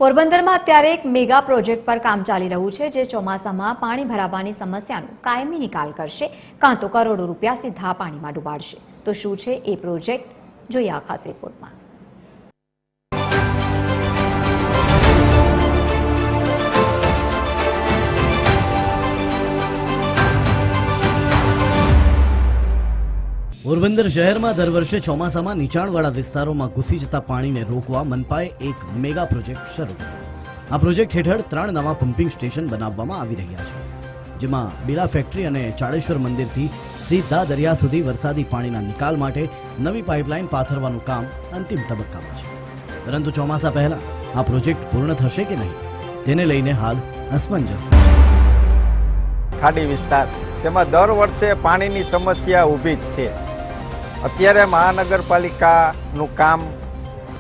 પોરબંદરમાં અત્યારે એક મેગા પ્રોજેક્ટ પર કામ ચાલી રહ્યું છે, જે ચોમાસામાં પાણી ભરાવાની સમસ્યાનો કાયમી નિકાલ કરશે, કાં તો કરોડો રૂપિયા સીધા પાણીમાં ડૂબાડશે. તો શું છે એ પ્રોજેક્ટ, જોઈએ આ ખાસ રિપોર્ટમાં. પોરબંદર શહેરમાં દર વર્ષે ચોમાસામાં નીચાણવાળા વિસ્તારોમાં ઘૂસી જતા પાણીને રોકવા મનપાએ એક મેગા પ્રોજેક્ટ શરૂ કર્યો. આ પ્રોજેક્ટ હેઠળ 3 નવા પમ્પિંગ સ્ટેશન બનાવવામાં આવી રહ્યા છે, જેમાં બીલા ફેક્ટરી અને ચાળેશ્વર મંદિરથી સીધા દરિયા સુધી વરસાદી પાણીના નિકાલ માટે નવી પાઇપલાઇન પાથરવાનું કામ અંતિમ તબક્કામાં છે. પરંતુ ચોમાસા પહેલા આ પ્રોજેક્ટ પૂર્ણ થશે કે નહીં, તેને લઈને હાલ અસમંજસતા છે. ખાડી વિસ્તાર, તેમાં દર વર્ષે પાણીની સમસ્યા ઊભી જ છે. અત્યારે મહાનગરપાલિકાનું કામ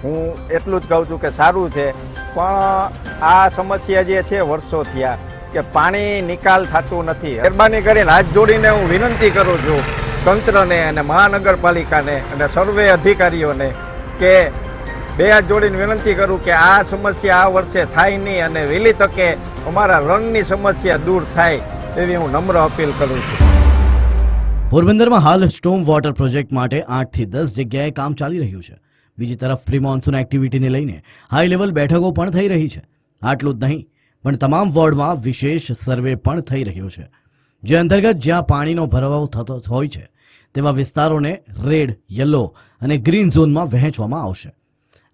હું એટલું જ કહું છું કે સારું છે, પણ આ સમસ્યા જે છે વર્ષો થયા કે પાણી નિકાલ થતું નથી. મહેરબાની કરીને હાથ જોડીને હું વિનંતી કરું છું તંત્રને અને મહાનગરપાલિકાને અને સર્વે અધિકારીઓને કે બે હાથ જોડીને વિનંતી કરું કે આ સમસ્યા આ વર્ષે થાય નહીં અને વહેલી તકે અમારા રણની સમસ્યા દૂર થાય એવી હું નમ્ર અપીલ કરું છું. પોરબંદરમાં હાલ સ્ટોમ વોટર પ્રોજેક્ટ માટે 8 થી 10 જગ્યાએ કામ ચાલી રહ્યું છે. બીજી તરફ પ્રી મોન્સૂન એક્ટિવિટીને લઈને હાઈ લેવલ બેઠકો પણ થઈ રહી છે. આટલું જ નહીં, પણ તમામ વોર્ડમાં વિશેષ સર્વે પણ થઈ રહ્યો છે, જે અંતર્ગત જ્યાં પાણીનો ભરાવો થતો હોય છે તેવા વિસ્તારોને રેડ, યલો અને ગ્રીન ઝોનમાં વહેંચવામાં આવશે.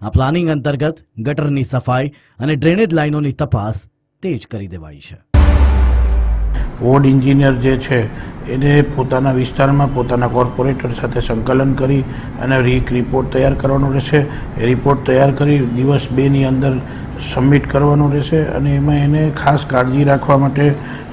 આ પ્લાનિંગ અંતર્ગત ગટરની સફાઈ અને ડ્રેનેજ લાઇનોની તપાસ તેજ કરી દેવાઈ છે. વોર્ડ એન્જિનિયર જે છે એને પોતાના વિસ્તારમાં પોતાના કોર્પોરેટર સાથે સંકલન કરી અને રિપોર્ટ તૈયાર કરવાનો રહેશે. એ રિપોર્ટ તૈયાર કરી દિવસ 2ની અંદર સબમિટ કરવાનો રહેશે અને એમાં એને ખાસ કાળજી રાખવા માટે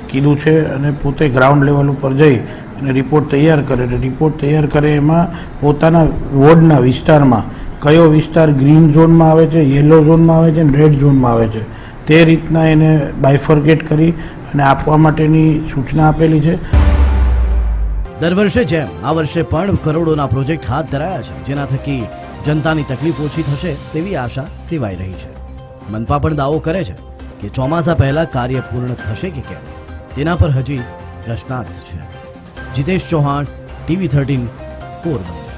કીધું છે અને પોતે ગ્રાઉન્ડ લેવલ ઉપર જઈ અને રિપોર્ટ તૈયાર કરે. રિપોર્ટ તૈયાર કરે એમાં પોતાના વોર્ડના વિસ્તારમાં કયો વિસ્તાર ગ્રીન ઝોનમાં આવે છે, યલો ઝોનમાં આવે છે અને રેડ ઝોનમાં આવે છે, તે રીતના એને બાયફર્કેટ કરી અને આપવા માટેની સૂચના આપેલી છે. દર વર્ષે જેમ આ વર્ષે પણ કરોડોના પ્રોજેક્ટ હાથ ધરાયા છે, જેના થકી જનતાની તકલીફ ઓછી થશે તેવી આશા સેવાઈ રહી છે. મનપા પણ દાવો કરે છે કે ચોમાસા પહેલા કાર્ય પૂર્ણ થશે કે કેમ, તેના પર હજી પ્રશ્નાર્થ છે. જીતેશ ચૌહાણ, TV13, પોરબંદર.